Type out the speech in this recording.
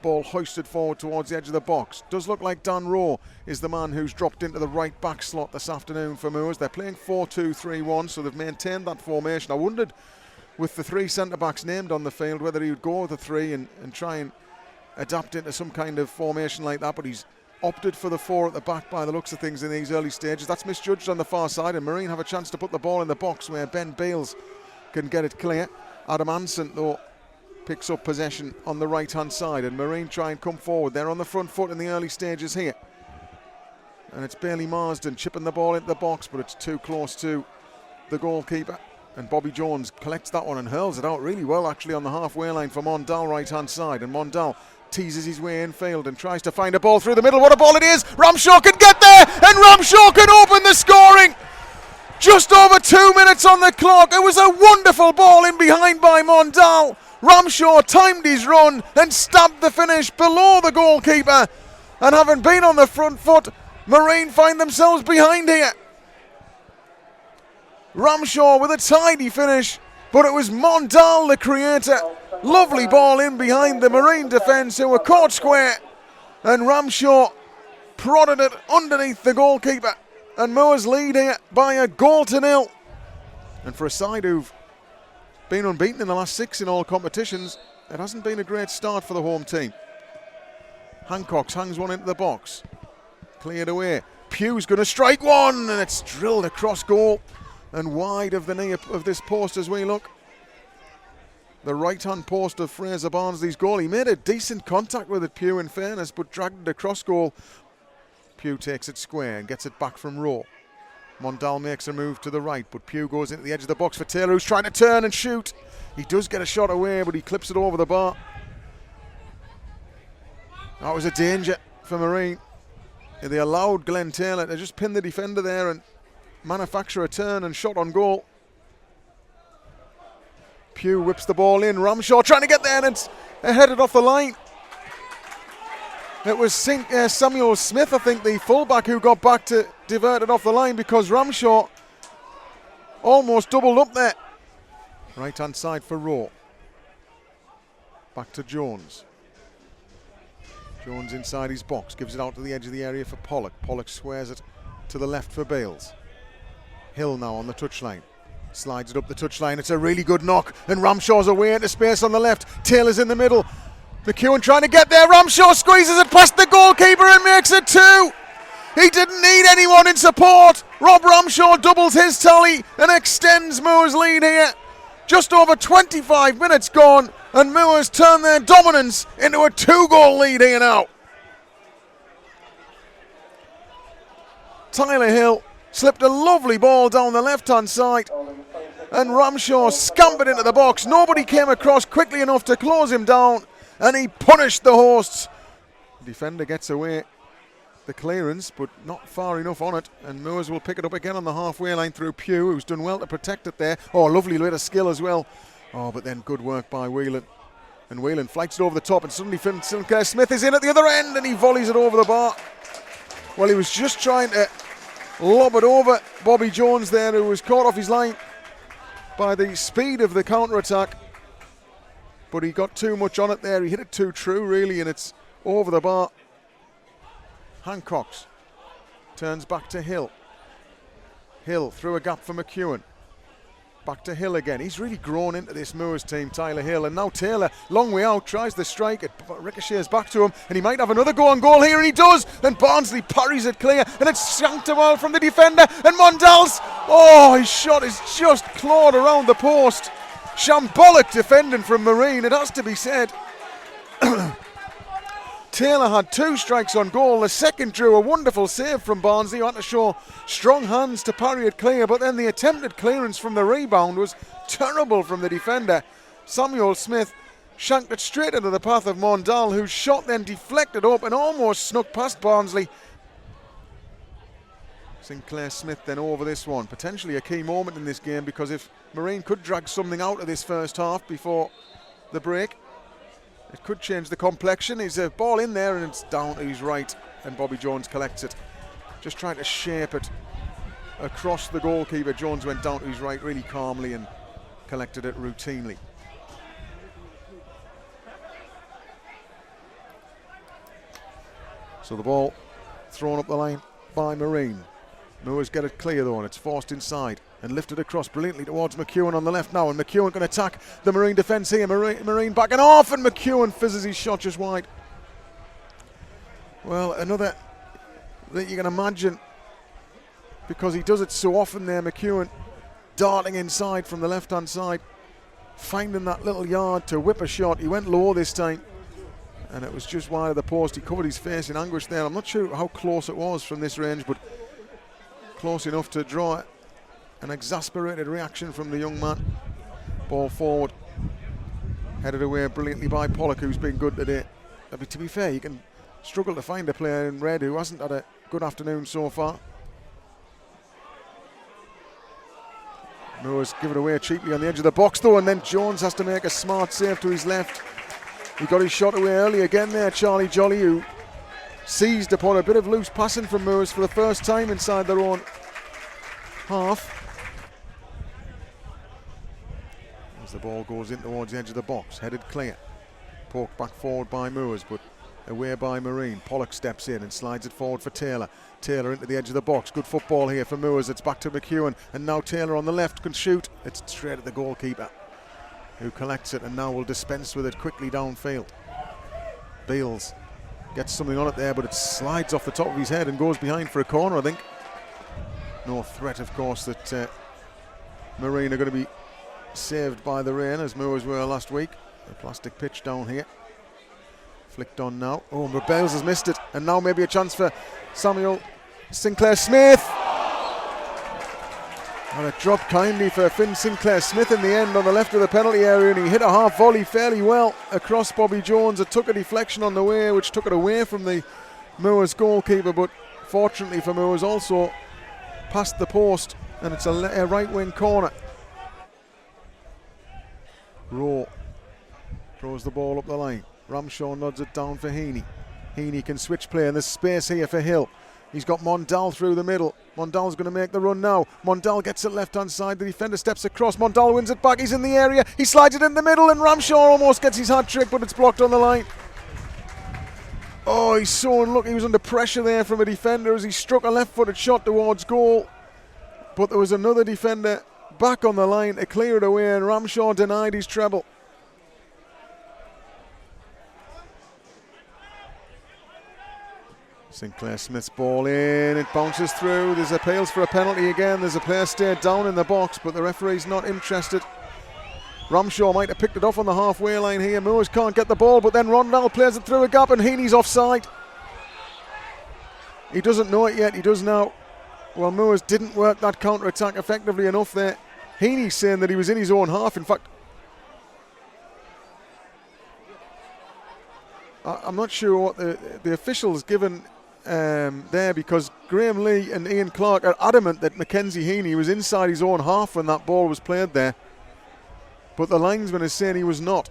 ball hoisted forward towards the edge of the box. Does look like Dan Rowe is the man who's dropped into the right back slot this afternoon for Moors. They're playing 4-2-3-1, so they've maintained that formation. I wondered, with the three centre-backs named on the field, whether he would go with the three and try and adapt into some kind of formation like that, but he's opted for the four at the back by the looks of things in these early stages. That's misjudged on the far side, and Marine have a chance to put the ball in the box where Ben Bales can get it clear. Adam Anson, though, picks up possession on the right-hand side, and Marine try and come forward. They're on the front foot in the early stages here. And it's Bailey Marsden chipping the ball into the box, but it's too close to the goalkeeper. And Bobby Jones collects that one and hurls it out really well, actually, on the halfway line for Mondal, right-hand side. And Mondal teases his way infield and tries to find a ball through the middle. What a ball it is! Ramshaw can get there, and Ramshaw can open the scoring! Just over 2 minutes on the clock. It was a wonderful ball in behind by Mondal. Ramshaw timed his run and stabbed the finish below the goalkeeper. And having been on the front foot, Marine find themselves behind here. Ramshaw with a tidy finish, but it was Mondal the creator. Lovely ball in behind the Marine defence, who were caught square, and Ramshaw prodded it underneath the goalkeeper. And Moors lead here by 1-0. And for a side who've been unbeaten in the last 6 in all competitions, it hasn't been a great start for the home team. Hancock's hangs one into the box. Cleared away. Pugh's going to strike one, and it's drilled across goal and wide of the knee of this post as we look. The right-hand post of Fraser Barnsley's goal. He made a decent contact with it, Pugh, in fairness, but dragged it across goal. Pugh takes it square and gets it back from Rowe. Mondal makes a move to the right, but Pugh goes into the edge of the box for Taylor, who's trying to turn and shoot. He does get a shot away, but he clips it over the bar. That was a danger for Marine. They allowed Glenn Taylor to just pin the defender there and manufacture a turn and shot on goal. Pugh whips the ball in. Ramshaw trying to get there, and it's headed off the line. It was Samuel Smith, I think, the fullback, who got back to divert it off the line, because Ramshaw almost doubled up there. Right-hand side for Rowe. Back to Jones. Jones inside his box, gives it out to the edge of the area for Pollock. Pollock squares it to the left for Bales. Hill now on the touchline. Slides it up the touchline. It's a really good knock, and Ramshaw's away into space on the left. Taylor's in the middle. McEwen trying to get there. Ramshaw squeezes it past the goalkeeper and makes it 2. He didn't need anyone in support. Rob Ramshaw doubles his tally and extends Moors' lead here. Just over 25 minutes gone, and Moors turn their dominance into a 2-goal lead here now. Tyler Hill slipped a lovely ball down the left-hand side, and Ramshaw scampered into the box. Nobody came across quickly enough to close him down, and he punished the hosts. The defender gets away the clearance, but not far enough on it, and Moors will pick it up again on the halfway line through Pugh, who's done well to protect it there. Oh, lovely bit of skill as well. Oh, but then good work by Whelan. And Whelan flights it over the top, and suddenly Sinclair Smith is in at the other end, and he volleys it over the bar. Well, he was just trying to lob it over Bobby Jones there, who was caught off his line by the speed of the counter-attack. But he got too much on it there. He hit it too true, really, and it's over the bar. Hancock's turns back to Hill. Hill through a gap for McEwen. Back to Hill again. He's really grown into this Moors team, Tyler Hill. And now Taylor, long way out, tries the strike. It ricochets back to him, and he might have another go on goal here, and he does. And Barnsley parries it clear, and it's shanked a well from the defender. And Mondal's, his shot is just clawed around the post. Shambolic defending from Marine, it has to be said. Taylor had 2 strikes on goal. The second drew a wonderful save from Barnsley, who had to show strong hands to parry it clear, but then the attempted clearance from the rebound was terrible from the defender. Samuel Smith shanked it straight into the path of Mondal, whose shot then deflected up and almost snuck past Barnsley. Sinclair Smith then over this one. Potentially a key moment in this game, because if Marine could drag something out of this first half before the break, it could change the complexion. He's a ball in there, and it's down to his right, and Bobby Jones collects it. Just trying to shape it across the goalkeeper. Jones went down to his right really calmly and collected it routinely. So the ball thrown up the line by Marine. Moors get it clear though, and it's forced inside and lifted across brilliantly towards McEwen on the left now, and McEwen can attack the Marine defence here. Marine backing off, and McEwen fizzes his shot just wide. Well, another that you can imagine, because he does it so often there, McEwen darting inside from the left-hand side, finding that little yard to whip a shot. He went low this time, and it was just wide of the post. He covered his face in anguish there. I'm not sure how close it was from this range, but close enough to draw an exasperated reaction from the young man. Ball forward, headed away brilliantly by Pollock, who's been good today. But to be fair, you can struggle to find a player in red who hasn't had a good afternoon so far. Moores give it away cheaply on the edge of the box though, and then Jones has to make a smart save to his left. He got his shot away early again there, Charlie Jolly, who seized upon a bit of loose passing from Moores for the first time inside their own half. As the ball goes in towards the edge of the box, headed clear. Poked back forward by Moores, but away by Marine. Pollock steps in and slides it forward for Taylor. Taylor into the edge of the box. Good football here for Moores. It's back to McEwen, and now Taylor on the left can shoot. It's straight at the goalkeeper, who collects it and now will dispense with it quickly downfield. Beals gets something on it there, but it slides off the top of his head and goes behind for a corner, I think. No threat, of course, that Marine are going to be saved by the rain, as Moores were last week. The plastic pitch down here. Flicked on now. Oh, but Bales has missed it, and now maybe a chance for Samuel Sinclair-Smith. And it dropped kindly for Finn Sinclair-Smith in the end on the left of the penalty area, and he hit a half volley fairly well across Bobby Jones. It took a deflection on the way, which took it away from the Moores goalkeeper, but fortunately for Moores also past the post, and it's a right wing corner. Rowe throws the ball up the line. Ramshaw nods it down for Heaney. Heaney can switch play, and there's space here for Hill. He's got Mondal through the middle. Mondal's going to make the run now. Mondal gets it left-hand side. The defender steps across. Mondal wins it back. He's in the area. He slides it in the middle, and Ramshaw almost gets his hat-trick, but it's blocked on the line. Oh, he's so unlucky. He was under pressure there from a defender as he struck a left-footed shot towards goal. But there was another defender back on the line to clear it away, and Ramshaw denied his treble. Sinclair-Smith's ball in, it bounces through. There's appeals for a penalty again. There's a player stayed down in the box, but the referee's not interested. Ramshaw might have picked it off on the halfway line here. Moores can't get the ball, but then Rondell plays it through a gap, and Heaney's offside. He doesn't know it yet, he does now. Well, Moores didn't work that counter-attack effectively enough there. Heaney's saying that he was in his own half. In fact, I'm not sure what the officials given there, because Graham Lee and Ian Clark are adamant that Mackenzie Heaney was inside his own half when that ball was played there, but the linesman is saying he was not.